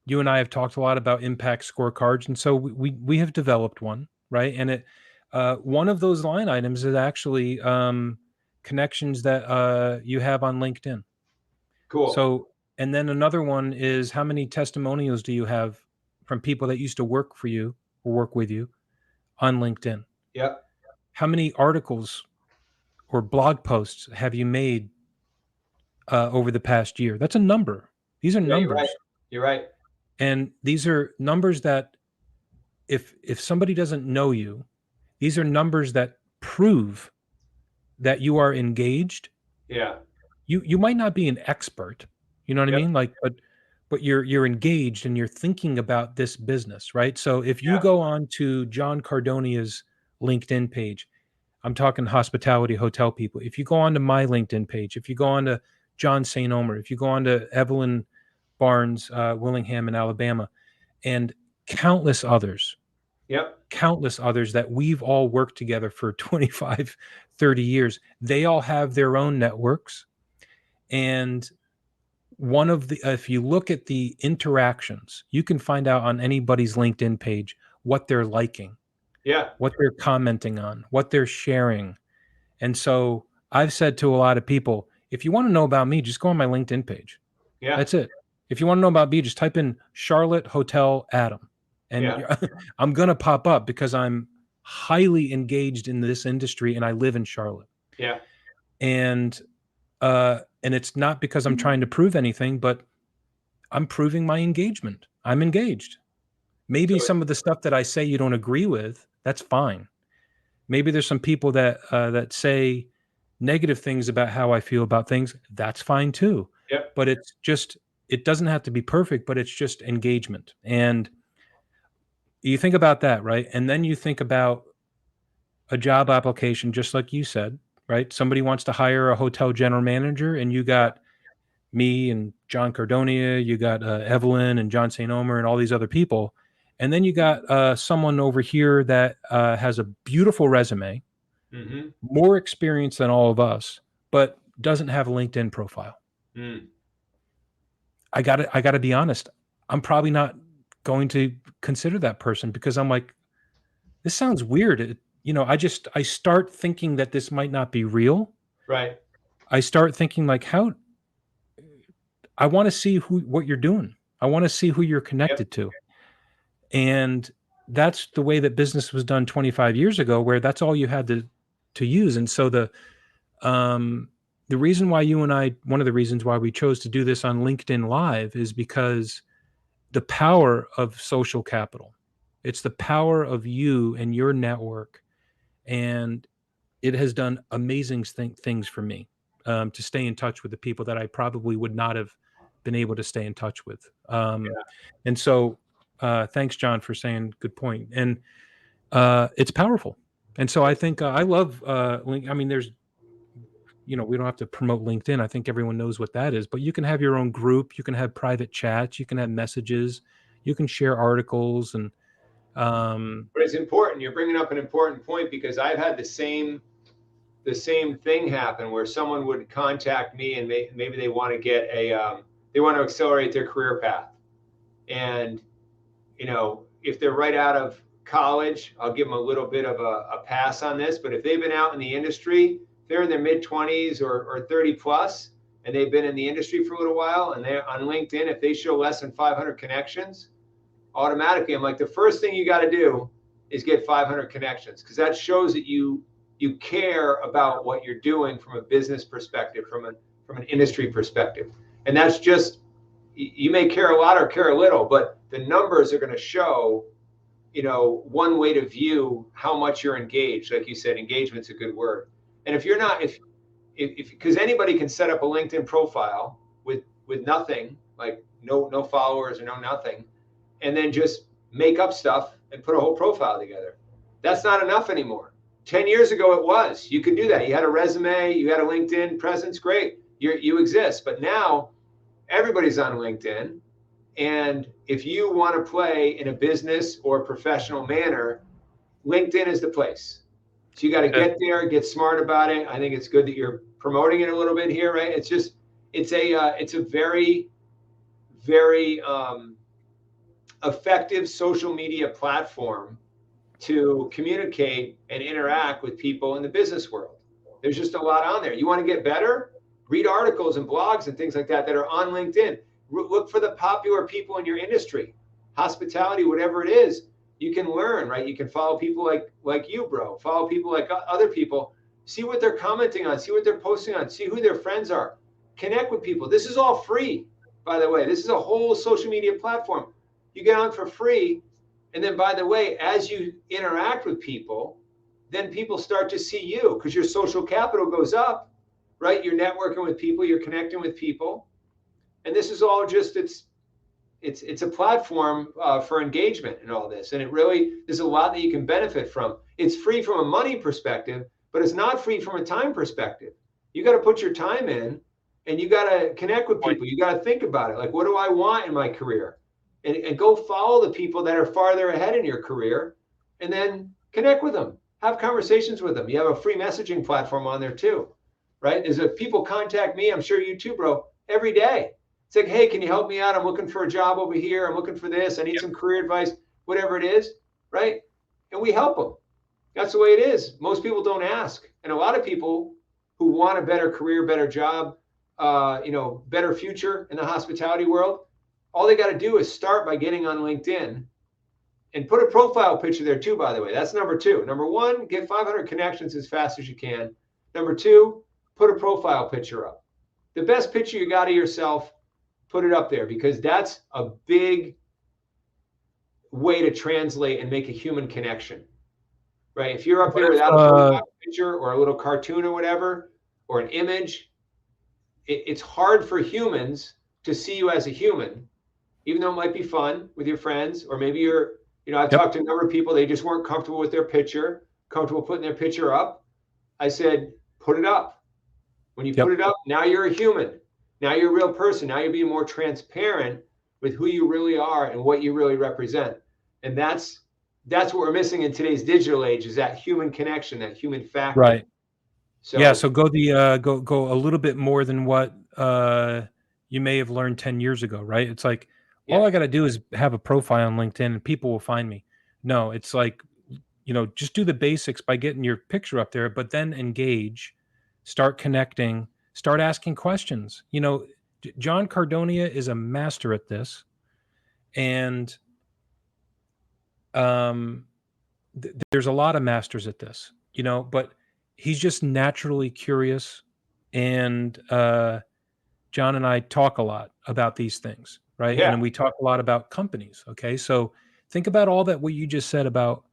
you and I have talked a lot about impact scorecards. And so we have developed one, right? And one of those line items is actually, connections that, you have on LinkedIn. Cool. So, and then another one is how many testimonials do you have from people that used to work for you or work with you on LinkedIn? Yep. How many articles or blog posts have you made over the past year? That's a number. These are Yeah, you're right. numbers, You're right. and these are numbers that if somebody doesn't know you, these are numbers that prove that you are engaged. Yeah. You might not be an expert, you know what I Yep. mean? Like, but you're engaged and you're thinking about this business, right? So if you Yeah. go on to John Cardonia's LinkedIn page, I'm talking hospitality hotel people. If you go on to my LinkedIn page, if you go on to John St. Omer, if you go on to Evelyn Barnes, Willingham in Alabama, and countless others, Yep. countless others that we've all worked together for 25, 30 years, they all have their own networks. And one of the, if you look at the interactions, you can find out on anybody's LinkedIn page what they're liking, Yeah. what they're commenting on, what they're sharing. And so I've said to a lot of people, if you want to know about me, just go on my LinkedIn page. Yeah. That's it. If you want to know about me, just type in Charlotte Hotel Adam, and Yeah. I'm going to pop up because I'm highly engaged in this industry and I live in Charlotte. Yeah. And and it's not because I'm trying to prove anything, but I'm proving my engagement. I'm engaged. So Maybe some of the stuff that I say you don't agree with, that's fine. Maybe there's some people that say negative things about how I feel about things. That's fine too. yep. But it's just, it doesn't have to be perfect, but it's just engagement. And you think about that, right? And then you think about a job application, just like you said, right? Somebody wants to hire a hotel general manager, and you got me and John Cardonia, you got Evelyn and John St. Omer and all these other people. And then you got someone over here that has a beautiful resume, Mm-hmm. more experience than all of us, but doesn't have a LinkedIn profile. Mm. I gotta be honest. I'm probably not going to consider that person because I'm like, this sounds weird. I start thinking that this might not be real. Right. I start thinking like, how I want to see what you're doing. I want to see who you're Yep. connected to. And that's the way that business was done 25 years ago, where that's all you had to use. And so the reason why one of the reasons why we chose to do this on LinkedIn Live is because the power of social capital. It's the power of you and your network, and it has done amazing things for me, to stay in touch with the people that I probably would not have. been able to stay in touch with. And so thanks, John, for saying good point. And it's powerful. And so I think I love link. I mean, there's, we don't have to promote LinkedIn. I think everyone knows what that is, but you can have your own group. You can have private chats. You can have messages. You can share articles. And but it's important. You're bringing up an important point, because I've had the same thing happen where someone would contact me and maybe they want to get they want to accelerate their career path. And, if they're right out of college, I'll give them a little bit of a pass on this. But if they've been out in the industry, they're in their mid-20s or 30 plus, and they've been in the industry for a little while, and they're on LinkedIn, if they show less than 500 connections, automatically, I'm like, the first thing you got to do is get 500 connections, because that shows that you care about what you're doing from a business perspective, from an industry perspective. And that's just, you may care a lot or care a little, but the numbers are going to show, one way to view how much you're engaged. Like you said, engagement's a good word. And if you're not, if because anybody can set up a LinkedIn profile with nothing, like no followers or no nothing, and then just make up stuff and put a whole profile together. That's not enough anymore. 10 years ago, it was. You could do that. You had a resume, you had a LinkedIn presence, great. You exist. But now everybody's on LinkedIn. And if you want to play in a business or professional manner, LinkedIn is the place. So you got to get there, get smart about it. I think it's good that you're promoting it a little bit here, right? It's a very, very effective social media platform to communicate and interact with people in the business world. There's just a lot on there. You want to get better? Read articles and blogs and things like that are on LinkedIn. Look for the popular people in your industry, hospitality, whatever it is. You can learn, right? You can follow people like you, bro. Follow people like other people. See what they're commenting on. See what they're posting on. See who their friends are. Connect with people. This is all free, by the way. This is a whole social media platform. You get on for free. And then, by the way, as you interact with people, then people start to see you, because your social capital goes up, right? You're networking with people. You're connecting with people. And this is all just, it's a platform for engagement and all this. And there's a lot that you can benefit from. It's free from a money perspective, but it's not free from a time perspective. You got to put your time in, and you got to connect with people. You got to think about it. Like, what do I want in my career? And go follow the people that are farther ahead in your career, and then connect with them. Have conversations with them. You have a free messaging platform on there too, right? People contact me, I'm sure you too, bro, every day. It's like, hey, can you help me out? I'm looking for a job over here. I'm looking for this. I need some career advice, whatever it is, right? And we help them. That's the way it is. Most people don't ask. And a lot of people who want a better career, better job, better future in the hospitality world, all they got to do is start by getting on LinkedIn and put a profile picture there too, by the way. That's number 2. Number 1, get 500 connections as fast as you can. Number 2, put a profile picture up. The best picture you got of yourself, put it up there, because that's a big way to translate and make a human connection, right? If you're up there without a profile picture or a little cartoon or whatever, or an image, it's hard for humans to see you as a human, even though it might be fun with your friends, or maybe I've talked to a number of people, they just weren't comfortable with their picture, comfortable putting their picture up. I said, put it up. When you put it up, now you're a human. Now you're a real person. Now you're being more transparent with who you really are and what you really represent. And that's what we're missing in today's digital age, is that human connection, that human factor. Right. So go a little bit more than what you may have learned 10 years ago, right? It's like, all I got to do is have a profile on LinkedIn and people will find me. No, it's like, just do the basics by getting your picture up there, but then engage, start connecting, start asking questions. John Cardonia is a master at this. And there's a lot of masters at this, but he's just naturally curious. And John and I talk a lot about these things, right? Yeah. And we talk a lot about companies. Okay. So think about all that, what you just said about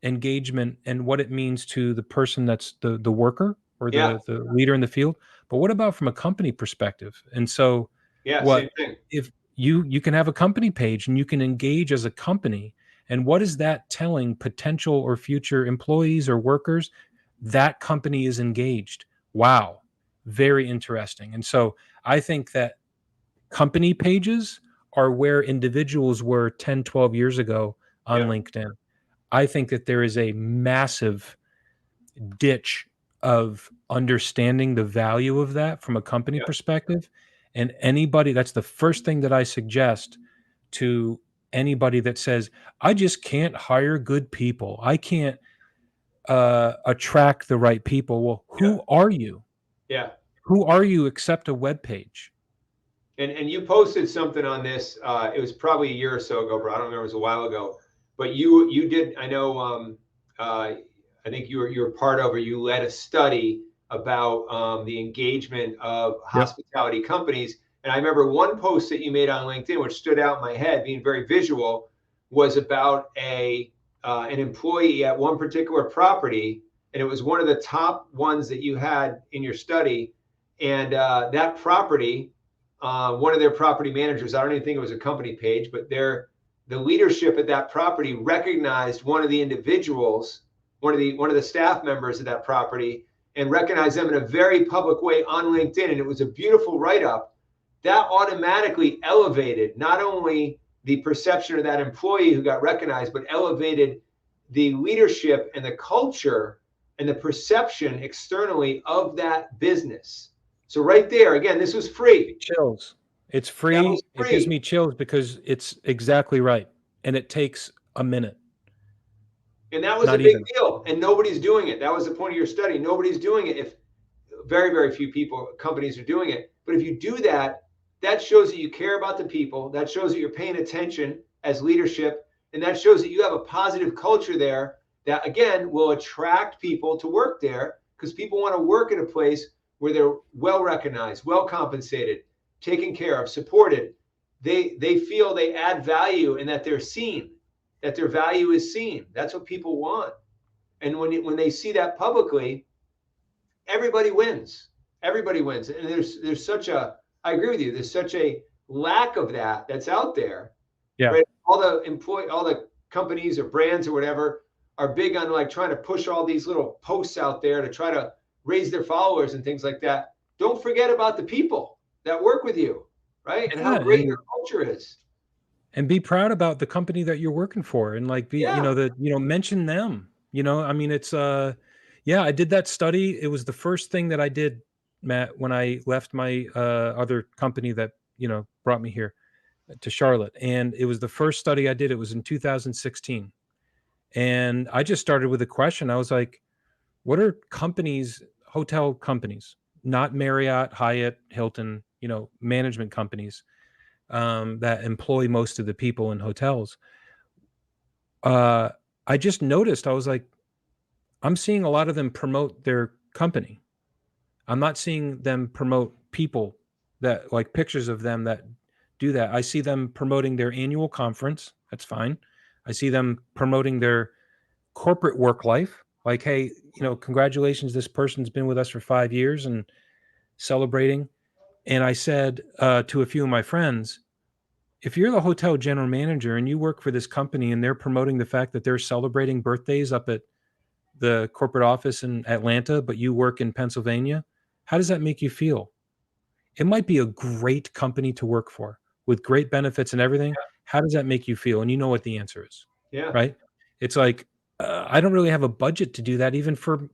engagement and what it means to the person that's the worker or the leader in the field. But what about from a company perspective? And so Yeah, same What thing. if you can have a company page and you can engage as a company, and what is that telling potential or future employees or workers? That company is engaged. Wow, very interesting. And so I think that company pages are where individuals were 10, 12 years ago on Yeah, LinkedIn. I think that there is a massive ditch of understanding the value of that from a company yeah, perspective. And anybody, that's the first thing that I suggest to anybody that says, I just can't hire good people. I can't attract the right people. Well, yeah, who are you? yeah. Who are you except a web page? And you posted something on this. It was probably a year or so ago, bro. I don't remember. It was a while ago. But you did. I know. I think you were part of, or you led a study about the engagement of Yep. hospitality companies. And I remember one post that you made on LinkedIn, which stood out in my head, being very visual, was about a an employee at one particular property, and it was one of the top ones that you had in your study. And that property, one of their property managers, I don't even think it was a company page, but the leadership at that property recognized one of the individuals, one of the staff members of that property, and recognized them in a very public way on LinkedIn. And it was a beautiful write-up that automatically elevated not only the perception of that employee who got recognized, but elevated the leadership and the culture and the perception externally of that business. So right there, again, this was free. Chills. It's That was free. It gives free. me chills because it's exactly right. And it takes a minute, And that was a not big even. deal. And nobody's doing it. That was the point of your study. Nobody's doing it. If very, very few people, companies are doing it. But if you do that, that shows that you care about the people. That shows that you're paying attention as leadership. And that shows that you have a positive culture there that, again, will attract people to work there, because people want to work at a place where they're well recognized, well compensated, taken care of, supported. They feel they add value and that they're seen, that their value is seen. That's what people want. And when they see that publicly, everybody wins. Everybody wins. And there's such a, I agree with you, there's such a lack of that that's out there, Yeah. right? All the companies or brands or whatever are big on like trying to push all these little posts out there to try to raise their followers and things like that. Don't forget about the people that work with you, right? And Yeah. how great your culture is. And be proud about the company that you're working for, and like be, Yeah. mention them. I mean, it's yeah, I did that study. It was the first thing that I did, Matt, when I left my other company that, brought me here to Charlotte. And it was the first study I did. It was in 2016. And I just started with a question. I was like, what are companies, hotel companies, not Marriott, Hyatt, Hilton, management companies, that employ most of the people in hotels? uh, I just noticed, I was like, I'm seeing a lot of them promote their company. I'm not seeing them promote people, that like pictures of them that do that. I see them promoting their annual conference. That's fine. I see them promoting their corporate work life. Like, hey, congratulations, this person's been with us for 5 years and celebrating. And I said to a few of my friends, if you're the hotel general manager and you work for this company and they're promoting the fact that they're celebrating birthdays up at the corporate office in Atlanta, but you work in Pennsylvania, how does that make you feel? It might be a great company to work for with great benefits and everything. How does that make you feel? And you know what the answer is, Yeah. right? It's like, I don't really have a budget to do that, even for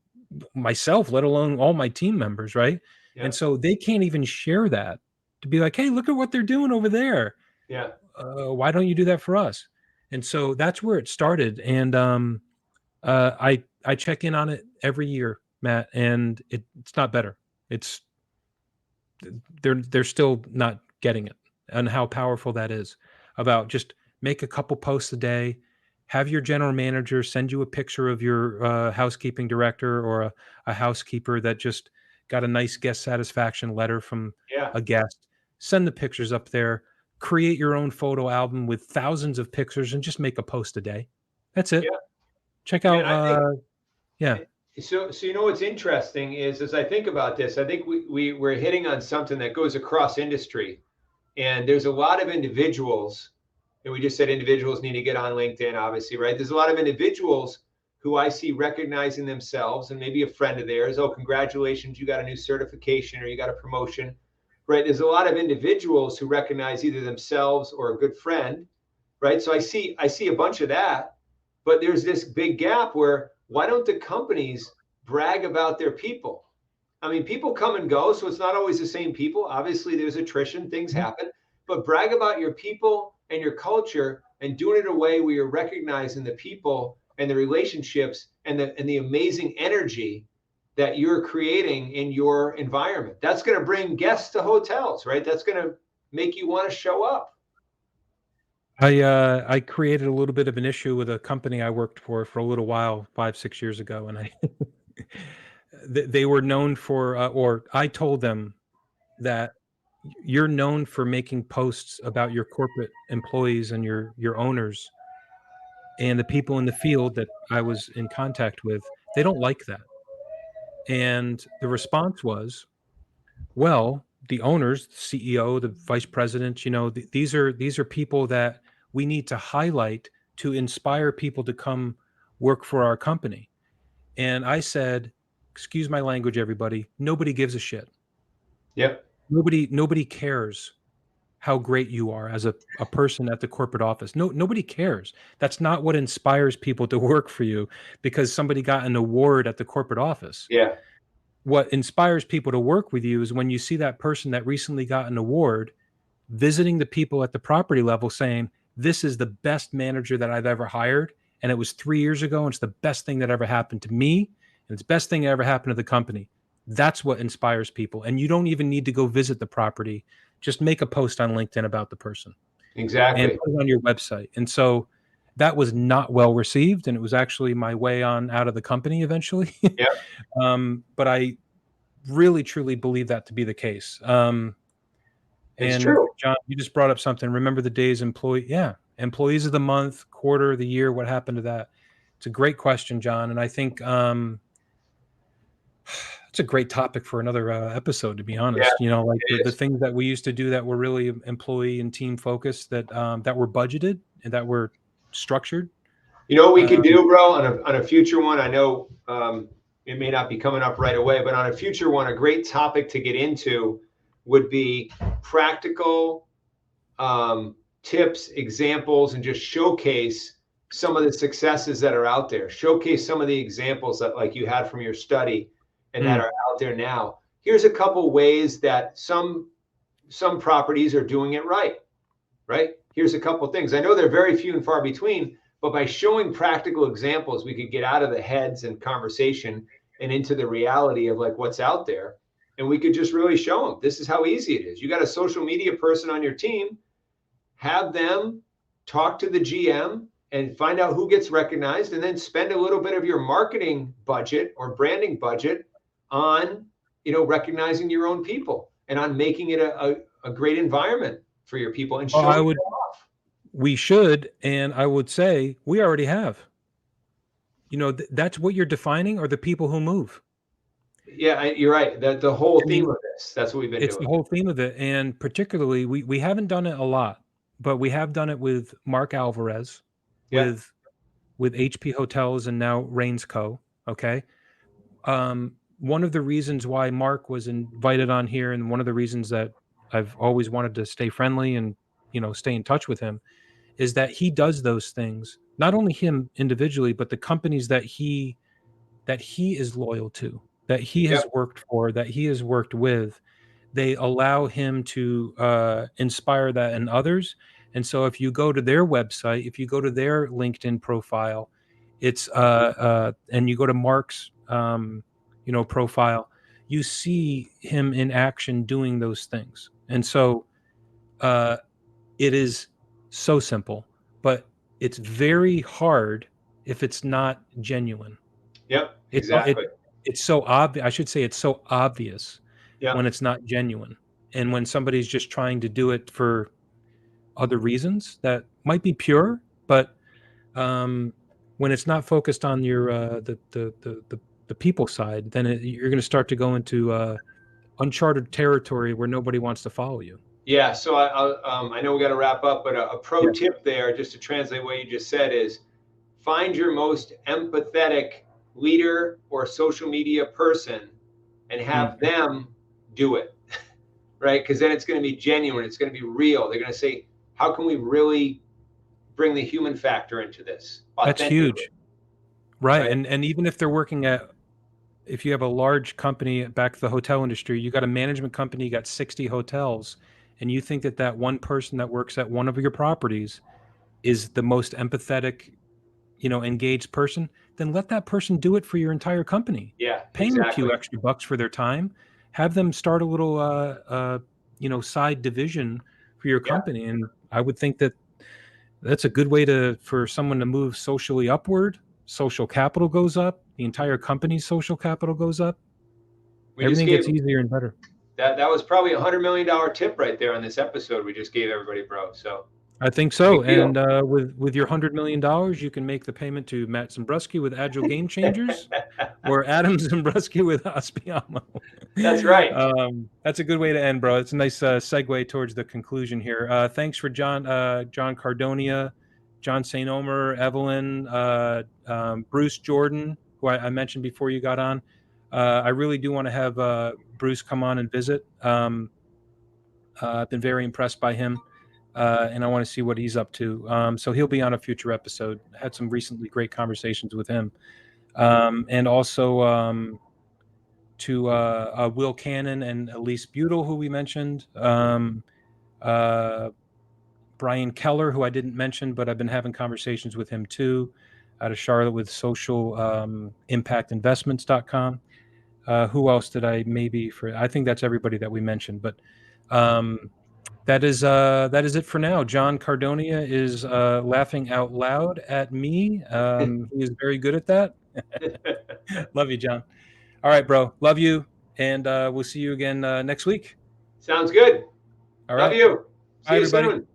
myself, let alone all my team members, right? Yeah. And so they can't even share that to be like, hey, look at what they're doing over there. Yeah. Why don't you do that for us? And so that's where it started. And I check in on it every year, Matt, and it's not better. It's they're still not getting it, and how powerful that is. About just make a couple posts a day, have your general manager send you a picture of your housekeeping director or a housekeeper that just got a nice guest satisfaction letter from Yeah. a guest. Send the pictures up there. Create your own photo album with thousands of pictures and just make a post a day. That's it. Yeah. Check Man, out I think yeah. so. You know what's interesting is, as I think about this, I think we're hitting on something that goes across industry. And there's a lot of individuals, and we just said individuals need to get on LinkedIn, obviously, right? There's a lot of individuals who I see recognizing themselves, and maybe a friend of theirs, oh, congratulations, you got a new certification or you got a promotion, right? There's a lot of individuals who recognize either themselves or a good friend, right? So I see a bunch of that, but there's this big gap where why don't the companies brag about their people? I mean, people come and go, so it's not always the same people. Obviously, there's attrition, things happen, but brag about your people and your culture and doing it in a way where you're recognizing the people and the relationships and the amazing energy that you're creating in your environment. That's going to bring guests to hotels, right? That's going to make you want to show up. I created a little bit of an issue with a company I worked for a little while, 5-6 years ago, and I they were known for, or I told them that you're known for making posts about your corporate employees and your owners and the people in the field that I was in contact with. They don't like that, and the response was, well, the owners, the CEO, the vice president, these are people that we need to highlight to inspire people to come work for our company. And I said, excuse my language, everybody, nobody gives a shit. Yep. Nobody cares how great you are as a person at the corporate office. Nobody cares. That's not what inspires people to work for you because somebody got an award at the corporate office. Yeah. What inspires people to work with you is when you see that person that recently got an award visiting the people at the property level saying, this is the best manager that I've ever hired. And it was 3 years ago. And it's the best thing that ever happened to me. And it's the best thing that ever happened to the company. That's what inspires people. And you don't even need to go visit the property. Just make a post on LinkedIn about the person and Exactly. put it on your website. And so that was not well received. And it was actually my way on out of the company eventually. Yep. But I really, truly believe that to be the case. It's And true. John, you just brought up something. Remember the days employees of the month, quarter, the year. What happened to that? It's a great question, John. And I think it's a great topic for another episode, to be Yeah, honest. Like it the is. things that we used to do that were really employee and team focused, that were budgeted and that were structured. You know what we could Um, do, bro, on a future one? I know it may not be coming up right away, but on a future one, a great topic to get into would be practical tips, examples, and just showcase some of the successes that are out there. Showcase some of the examples that like you had from your study and that mm, are out there now. Here's a couple ways that some properties are doing it right. Right? Here's a couple things. I know they're very few and far between, but by showing practical examples, we could get out of the heads and conversation and into the reality of like what's out there. And we could just really show them this is how easy it is. You got a social media person on your team, have them talk to the GM and find out who gets recognized, and then spend a little bit of your marketing budget or branding budget on, recognizing your own people and on making it a great environment for your people and well, showing them off. we should, and I would say we already have. That's what you're defining are the people who move. Yeah, you're right. The whole I theme mean, of this, that's what we've been it's doing. the whole theme of it, and particularly we haven't done it a lot, but we have done it with Mark Alvarez, Yeah. with HP Hotels and now Rains Co. Okay. One of the reasons why Mark was invited on here, and one of the reasons that I've always wanted to stay friendly and stay in touch with him, is that he does those things. Not only him individually, but the companies that he is loyal to, that he Yep. has worked for, that he has worked with. They allow him to inspire that in others. And so if you go to their website, if you go to their LinkedIn profile, it's and you go to Mark's profile, you see him in action doing those things. And so uh, it is so simple, but it's very hard if it's not genuine. Yep. It, Exactly. it's so obvious. I should say it's so obvious Yeah. when it's not genuine. And when somebody's just trying to do it for other reasons that might be pure, but um, when it's not focused on your the people side, then you're going to start to go into uncharted territory where nobody wants to follow you. Yeah, so I know we got to wrap up, but a pro Yeah. tip there, just to translate what you just said, is find your most empathetic leader or social media person and have Mhm. them do it, right? Because then it's going to be genuine, it's going to be real. They're going to say, how can we really bring the human factor into this That's authentically, huge. Right. right? And even if they're working at, if you have a large company back to the hotel industry, you got a management company, you got 60 hotels, and you think that that one person that works at one of your properties is the most empathetic, engaged person, then let that person do it for your entire company. Yeah, Pay them a few exactly. extra bucks for their time. Have them start a little, side division for your Yeah, company. And I would think that that's a good way for someone to move socially upward. Social capital goes up. The entire company's social capital goes up. we just Everything gave gets easier and better. that was probably $100 million tip right there on this episode we just gave everybody, bro. So I think so. big And deal. with your $100 million, you can make the payment to Matt Zembruski with Agile Game Changers, or Adam Zembruski with Aspiamo. That's right. That's a good way to end, bro. It's a nice segue towards the conclusion here. Thanks for John Cardonia, John St. Omer, Evelyn, Bruce Jordan, who I mentioned before you got on. I really do want to have Bruce come on and visit. I've been very impressed by him, and I want to see what he's up to. So he'll be on a future episode. Had some recently great conversations with him, and also to Will Cannon and Elise Butel, who we mentioned. Uh, Brian Keller, who I didn't mention, but I've been having conversations with him too, out of Charlotte with social impactinvestments.com. Who else did I maybe for? I think that's everybody that we mentioned, but that is it for now. John Cardonia is laughing out loud at me. He is very good at that. Love you, John. All right, bro. Love you, and we'll see you again next week. Sounds good. All Love right. you. See Bye, you everybody. soon.